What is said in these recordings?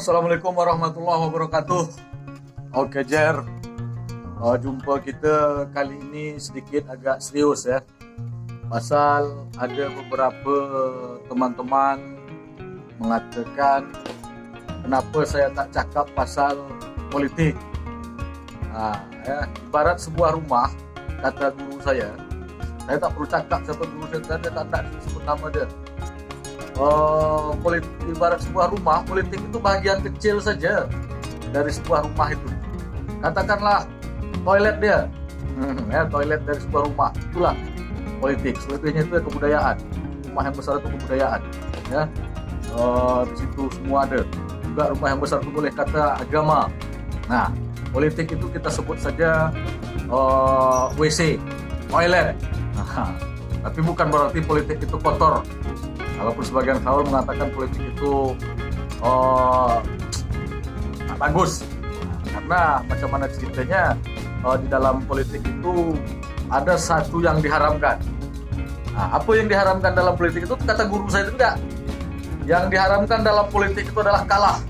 Assalamualaikum warahmatullahi wabarakatuh. Oke Jer, jumpa kita kali ini sedikit agak serius ya. Pasal ada beberapa teman-teman mengatakan kenapa saya tak cakap pasal politik. Ibarat sebuah rumah, kata guru saya tak perlu cakap siapa guru saya, tak sebut nama dia. Ibarat sebuah rumah, politik itu bagian kecil saja dari sebuah rumah itu. Katakanlah toilet dia, toilet dari sebuah rumah, itulah politik. Selebihnya itu kebudayaan. Rumah yang besar itu kebudayaan, ya. Di situ semua ada. Juga rumah yang besar itu boleh kata agama. Nah, politik itu kita sebut saja WC, toilet. Tapi bukan berarti politik itu kotor. Walaupun sebagian kaum mengatakan politik itu bagus, karena macam mana ceritanya di dalam politik itu ada satu yang diharamkan. Apa yang diharamkan dalam politik itu kata guru saya itu enggak. Yang diharamkan dalam politik itu adalah kalah.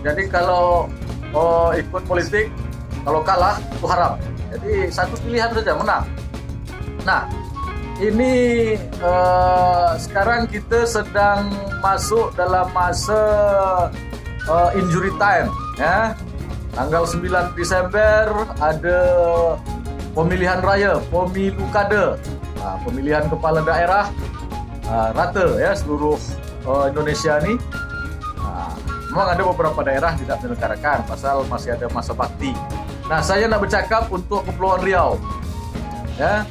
Jadi kalau ikut politik, kalau kalah itu haram. Jadi satu pilihan saja, menang. Nah, ini sekarang kita sedang masuk dalam masa injury time, ya. Tanggal 9 Desember ada pemilihan raya, pemilu kada, pemilihan kepala daerah rata ya seluruh Indonesia ini. Memang ada beberapa daerah tidak menyelenggarakan pasal masih ada masa bakti. Nah, saya nak bercakap untuk Kepulauan Riau, ya.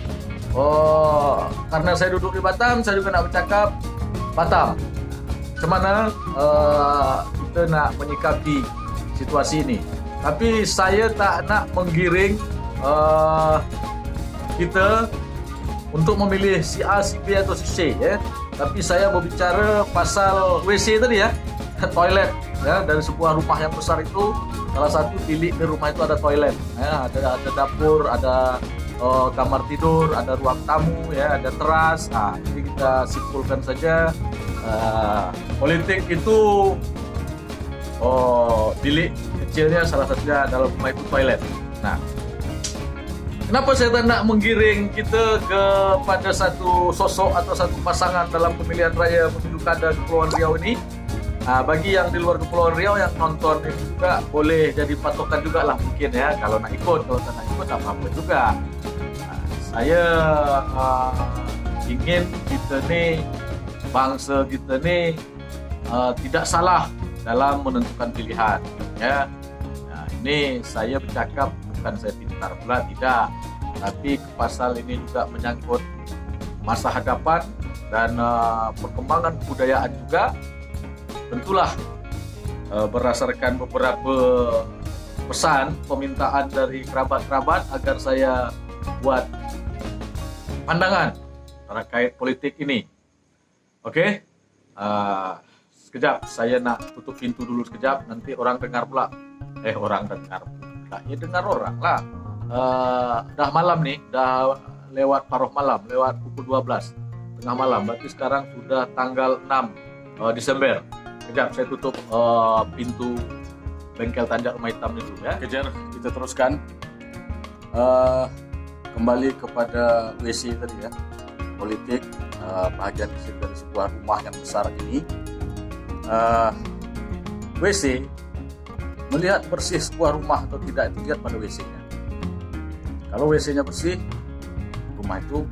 Karena saya duduk di Batam, saya juga nak bercakap Batam. Macam mana kita nak menyikapi situasi ini. Tapi saya tak nak menggiring kita untuk memilih si A, si B atau si C, ya. Tapi saya berbicara pasal WC tadi, ya. Toilet, ya, dari sebuah rumah yang besar itu, salah satu bilik di rumah itu ada toilet, ya. Ada dapur, ada kamar tidur, ada ruang tamu, ya, ada teras. Jadi kita simpulkan saja politik itu bilik kecilnya salah satunya dalam rumah itu toilet. Nah, kenapa saya tak nak menggiring kita kepada satu sosok atau satu pasangan dalam pemilihan raya pemilu kada Kepulauan Riau ini? Bagi yang di luar Kepulauan Riau yang nonton ini juga boleh jadi patokan juga lah mungkin, ya. Kalau nak ikut, kalau tak nak ikut tak apa-apa juga. Saya ingin kita ni, bangsa kita ni tidak salah dalam menentukan pilihan, ya. Nah, ini saya bercakap bukan saya pintar pula, tidak. Tapi pasal ini juga menyangkut masa hadapan dan perkembangan kebudayaan juga. Tentulah berdasarkan beberapa pesan permintaan dari kerabat-kerabat agar saya buat pandangan terkait politik ini. Oke? Sekejap, saya nak tutup pintu dulu sekejap, nanti orang dengar pula. Orang dengar pula. Ya dengar orang lah. Dah malam nih, dah lewat paruh malam, lewat pukul 12 tengah malam. Berarti sekarang sudah tanggal 6 Desember. Sekejap, saya tutup pintu bengkel Tanjak Rumah Hitam itu, ya. Kejar, kita teruskan. Kembali kepada WC tadi, ya. Politik, bahagian kecil dari sebuah rumah yang besar ini. WC, melihat bersih sebuah rumah atau tidak itu lihat pada WC-nya. Kalau WC-nya bersih, rumah itu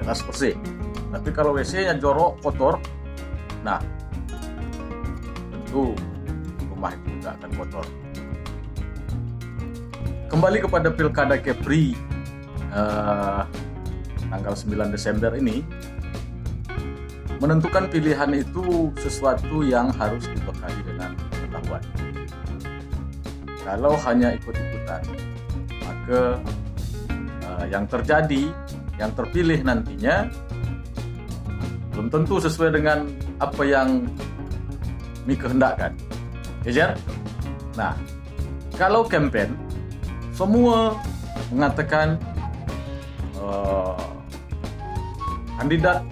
jelas bersih. Tapi kalau WC-nya jorok, kotor, nah tentu rumah itu juga akan kotor. Kembali kepada Pilkada Kepri tanggal 9 Desember ini, menentukan pilihan itu sesuatu yang harus dibekali dengan pengetahuan. Kalau hanya ikut-ikutan, maka yang terjadi, yang terpilih nantinya belum tentu sesuai dengan apa yang dikehendakkan. Kejar? Nah, kalau campaign, semua mengatakan kandidat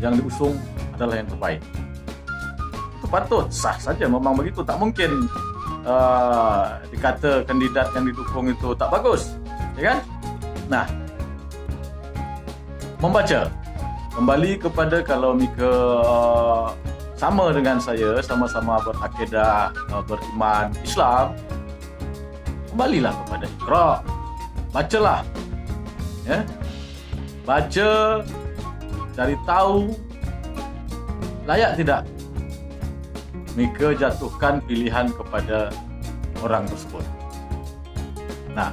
yang diusung adalah yang terbaik. itu patut, sah saja, memang begitu. Tak mungkin dikata kandidat yang didukung itu tak bagus, ya kan? Nah, membaca kembali kepada, kalau Mika sama dengan saya, sama-sama berakidah beriman Islam, kembalilah kepada Iqra, bacalah, ya, baca, cari tahu layak tidak Mika jatuhkan pilihan kepada orang tersebut. Nah,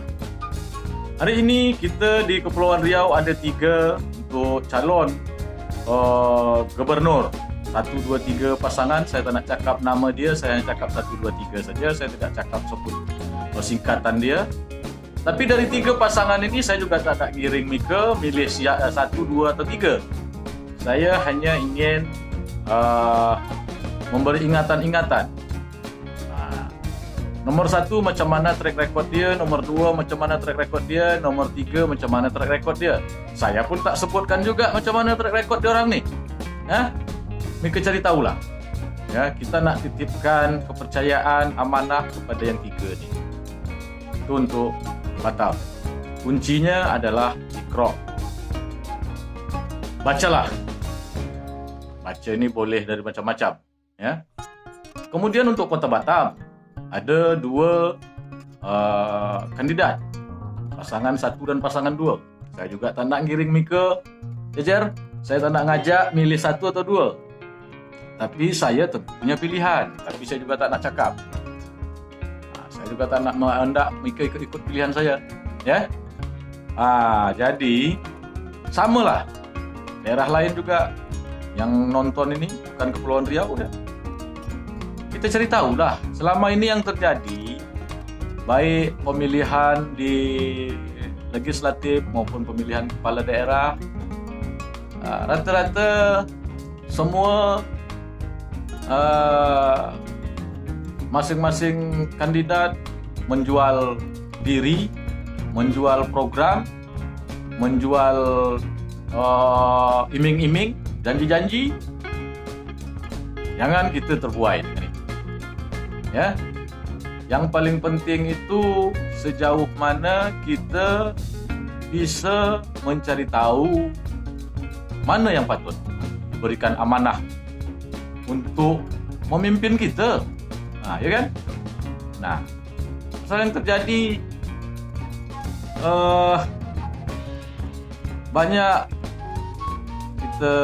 hari ini kita di Kepulauan Riau ada 3 untuk calon gubernur. 1, 2, 3 pasangan. Saya tak nak cakap nama dia, saya hanya cakap 1, 2, 3 saja. Saya tidak cakap sebut singkatan dia. Tapi dari 3 pasangan ini saya juga tak nak giring Mika milih 1, 2 atau 3. Saya hanya ingin memberi ingatan-ingatan. Nomor 1 macam mana track record dia, nomor 2 macam mana track record dia, nomor 3 macam mana track record dia. Saya pun tak sebutkan juga macam mana track record dia orang ni. Mika cari tahulah. Ya, kita nak titipkan kepercayaan, amanah kepada yang 3 ni. Itu untuk batal. Kuncinya adalah Iqra. Bacalah. Baca ni boleh dari macam-macam, ya. Kemudian untuk Kota Batam ada 2 kandidat, pasangan 1 dan pasangan 2. Saya juga tak nak giring Mika, Jejer. Saya tak nak ngajak milih 1 atau 2. Tapi saya tentu punya pilihan. Tapi saya juga tak nak cakap. Saya juga tak nak hendak Mika ikut pilihan saya, ya. Jadi samalah. Daerah lain juga yang nonton ini bukan Kepulauan Riau, udah. Kita cari tahu lah selama ini yang terjadi, baik pemilihan di legislatif maupun pemilihan kepala daerah, rata-rata semua masing-masing kandidat menjual diri, menjual program, menjual iming-iming, janji-janji. Jangan kita terbuai dengan itu, ya. Yang paling penting itu sejauh mana kita bisa mencari tahu mana yang patut diberikan amanah untuk memimpin kita, ya kan? Nah, masalah yang terjadi banyak kita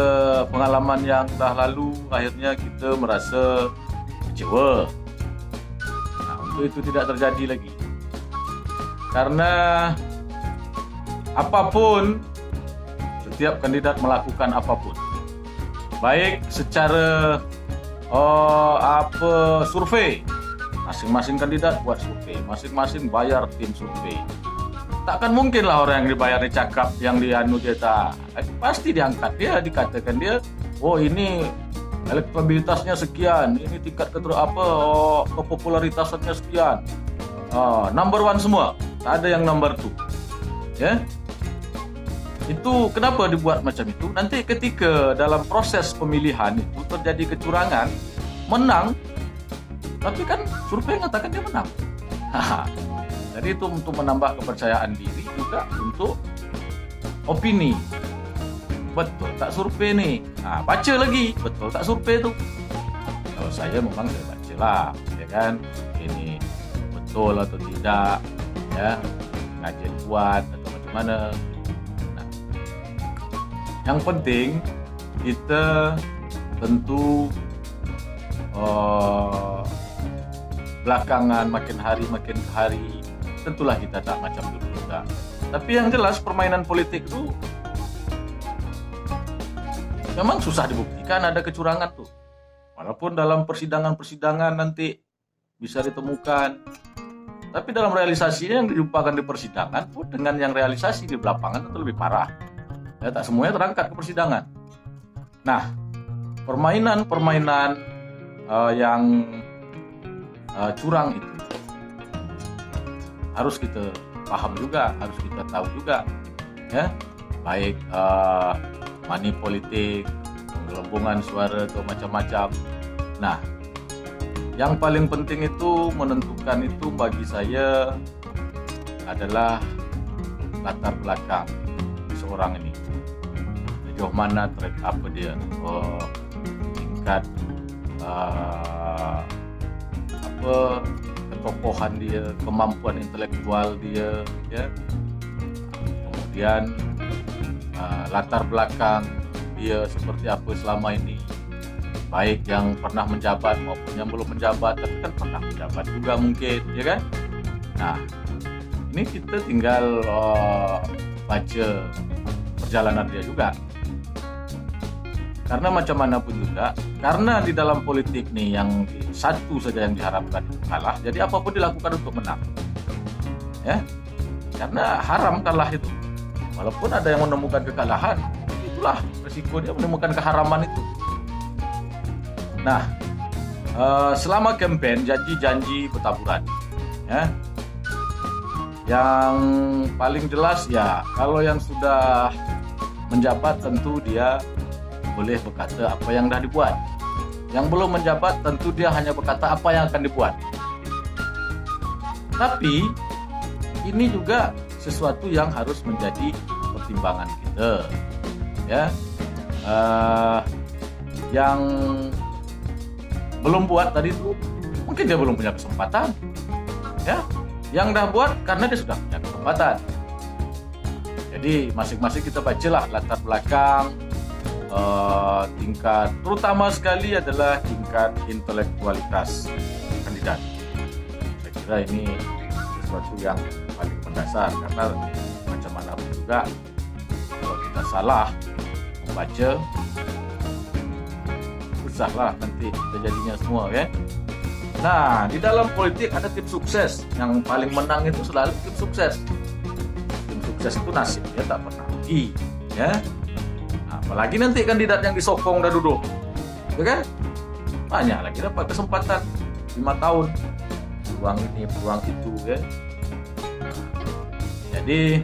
pengalaman yang dah lalu, akhirnya kita merasa kecewa. Nah, untuk itu tidak terjadi lagi, karena apapun, setiap kandidat melakukan apapun, baik secara survei, masing-masing kandidat buat survei, masing-masing bayar tim survei. Takkan mungkin lah orang yang dibayar dicakap, yang dianu dia tak, pasti diangkat dia, dikatakan dia, oh ini elektabilitasnya sekian, ini tingkat kepopularitasnya sekian, number 1 semua, tak ada yang number 2, ya. Itu kenapa dibuat macam itu? Nanti ketika dalam proses pemilihan itu terjadi kecurangan, menang, tapi kan survei mengatakan dia menang. Jadi itu untuk menambah kepercayaan diri, juga untuk opini. Betul tak survei nih? Baca lagi, betul tak survei itu? Kalau saya memang saya baca lah, ya kan? Ini betul atau tidak, ya, kajian buat atau macam mana. Yang penting kita tentu belakangan makin hari tentulah kita tak macam dulu juga. Tapi yang jelas permainan politik itu memang susah dibuktikan ada kecurangan tuh. Walaupun dalam persidangan nanti bisa ditemukan, tapi dalam realisasinya yang dijumpakan di persidangan pun dengan yang realisasi di lapangan itu lebih parah. Ya, tak semuanya terangkat ke persidangan. Nah, permainan yang curang itu harus kita paham juga, harus kita tahu juga, ya. Baik money politik, penggelembungan suara atau macam-macam. Nah, yang paling penting itu menentukan itu bagi saya adalah latar belakang seorang ini. Sejauh mana track apa dia, tingkat ketokohan dia, kemampuan intelektual dia, ya. Kemudian latar belakang dia seperti apa selama ini, baik yang pernah menjabat maupun yang belum menjabat, tapi kan pernah menjabat juga mungkin, ya kan? Nah, ini kita tinggal baca perjalanan dia juga. Karena macam mana pun juga, karena di dalam politik nih yang satu saja yang diharapkan kalah, jadi apapun dilakukan untuk menang. Ya, karena haram kalah itu. Walaupun ada yang menemukan kekalahan, itulah resiko dia menemukan keharaman itu. Nah, selama kampanye janji-janji bertaburan, ya. Yang paling jelas ya, kalau yang sudah menjabat tentu dia boleh berkata apa yang dah dibuat. Yang belum menjabat tentu dia hanya berkata apa yang akan dibuat. Tapi ini juga sesuatu yang harus menjadi pertimbangan kita, ya. Yang belum buat tadi itu mungkin dia belum punya kesempatan, ya. Yang dah buat karena dia sudah punya kesempatan. Jadi masing-masing kita bacalah latar belakang, tingkat, terutama sekali adalah tingkat intelektualitas kandidat. Saya kira ini sesuatu yang paling mendasar, karena macam mana pun juga kalau kita salah membaca, susahlah nanti kita jadinya semua, ya. Nah, di dalam politik ada tim sukses. Yang paling menang itu selalu tim sukses. Tim sukses itu nasibnya tak pernah rugi, ya. Apalagi nanti kandidat yang disokong dah duduk, ya kan? Banyak lagi dapat kesempatan 5 tahun, peluang ini, peluang itu, ya. Jadi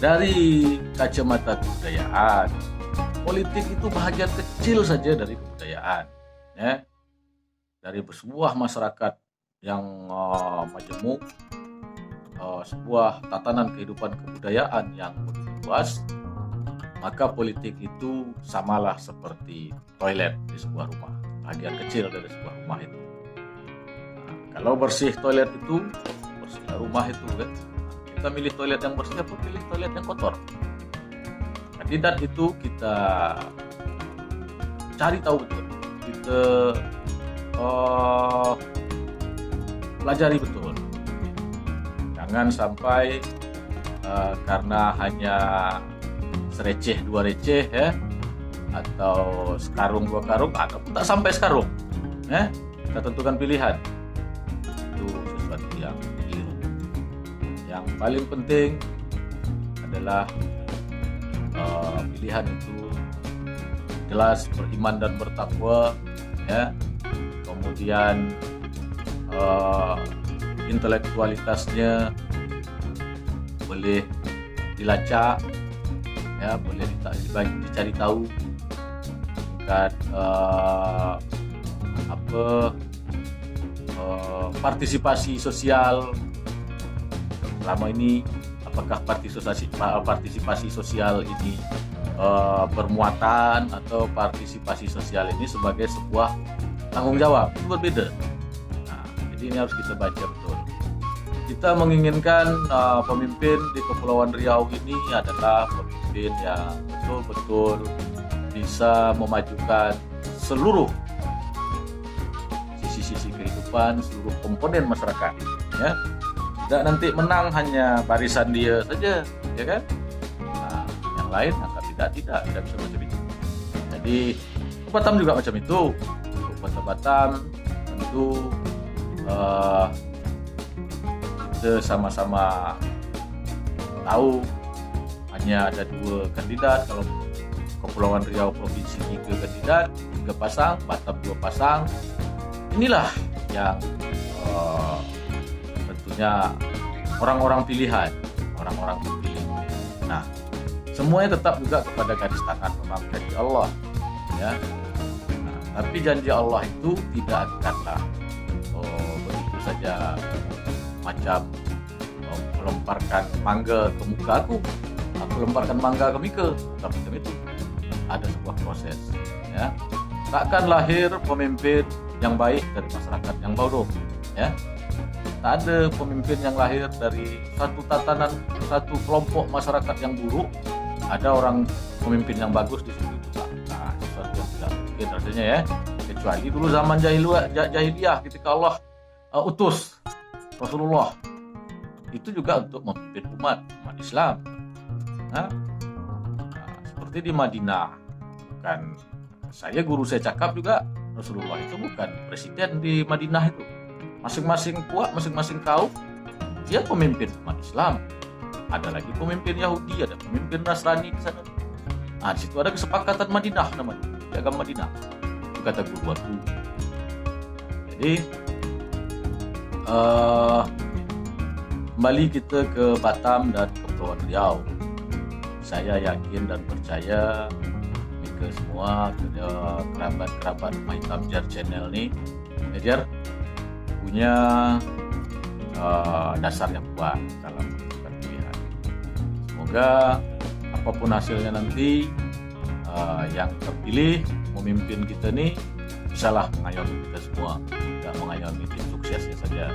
dari kacamata kebudayaan, politik itu bahagian kecil saja dari kebudayaan, ya. Dari sebuah masyarakat yang majemuk, sebuah tatanan kehidupan kebudayaan yang luas, maka politik itu samalah seperti toilet di sebuah rumah, bagian kecil dari sebuah rumah itu. Nah, kalau bersih toilet itu, bersihlah rumah itu, kan? Kita milih toilet yang bersih atau pilih toilet yang kotor? Kandidat itu kita cari tahu betul, kita pelajari betul. Jangan sampai karena hanya sereceh dua receh, ya, atau sekarung dua karung, atau tak sampai sekarung, ya, kita tentukan pilihan. Itu sesuatu yang keliru. Yang paling penting adalah pilihan itu jelas beriman dan bertakwa, ya. Kemudian intelektualitasnya boleh dilacak, ya, boleh dicari tahu tingkat partisipasi sosial selama ini, apakah partisipasi sosial ini bermuatan atau partisipasi sosial ini sebagai sebuah tanggung jawab, itu berbeda. Nah, jadi ini harus kita baca betul. Kita menginginkan pemimpin di Kepulauan Riau ini adalah pemimpin yang betul-betul bisa memajukan seluruh sisi-sisi kehidupan, seluruh komponen masyarakat, ya. Tidak nanti menang hanya barisan dia saja, ya kan? Nah, yang lain angkat tidak bisa macam itu. Jadi Batam juga macam itu. Untuk Kota Batam tentu kita sama-sama tahu hanya ada 2 kandidat. Kalau Kepulauan Riau Provinsi 3 kandidat, 3 pasang, Batam 2 pasang. Inilah yang tentunya orang-orang pilihan, orang-orang terpilih. Nah, semuanya tetap juga kepada garis tangan memang dari Allah, ya. Tapi janji Allah itu tidak akanlah begitu saja macam melemparkan mangga ke muka aku lemparkan mangga ke Mika. Tapi itu ada sebuah proses, ya. Takkan lahir pemimpin yang baik dari masyarakat yang bodoh, ya. Tak ada pemimpin yang lahir dari satu tatanan, satu kelompok masyarakat yang buruk. Ada orang pemimpin yang bagus di situ juga. Nah, sesuatu yang tidak mungkin rasanya, ya. Kecuali dulu zaman jahiliyah ketika Allah utus Rasulullah itu juga untuk memimpin umat Islam. Nah, seperti di Madinah, kan guru saya cakap juga Rasulullah itu bukan presiden di Madinah itu. Masing-masing puak, masing-masing kaum dia pemimpin umat Islam. Ada lagi pemimpin Yahudi, ada pemimpin Nasrani di sana. Nah, di situ ada kesepakatan Madinah namanya, piagam Madinah. Itu kata guru aku. Jadi kembali kita ke Batam dan Kepulauan Riau. Saya yakin dan percaya ke semua kerabat-kerabat Rumah Hitam Jar Channel ini, Jar punya dasar yang kuat dalam menentukan pilihan. Semoga apapun hasilnya nanti, yang terpilih memimpin kita ini bisalah mengayomi kita semua, tidak mengayomi tim suksesnya saja.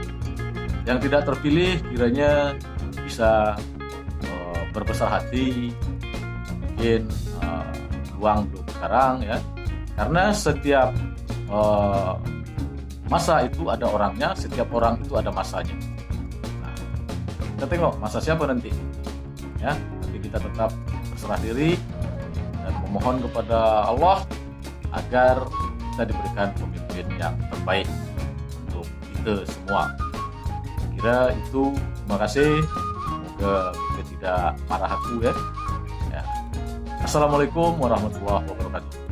Yang tidak terpilih kiranya bisa berbesar hati, mungkin luang belum sekarang, ya, karena setiap masa itu ada orangnya, setiap orang itu ada masanya. Nah, kita tengok masa siapa nanti, ya. Tapi kita tetap berserah diri dan memohon kepada Allah agar kita diberikan pemimpin yang terbaik untuk kita semua. Kira itu, terima kasih. Semoga kita tidak marah aku, ya. Assalamualaikum warahmatullahi wabarakatuh.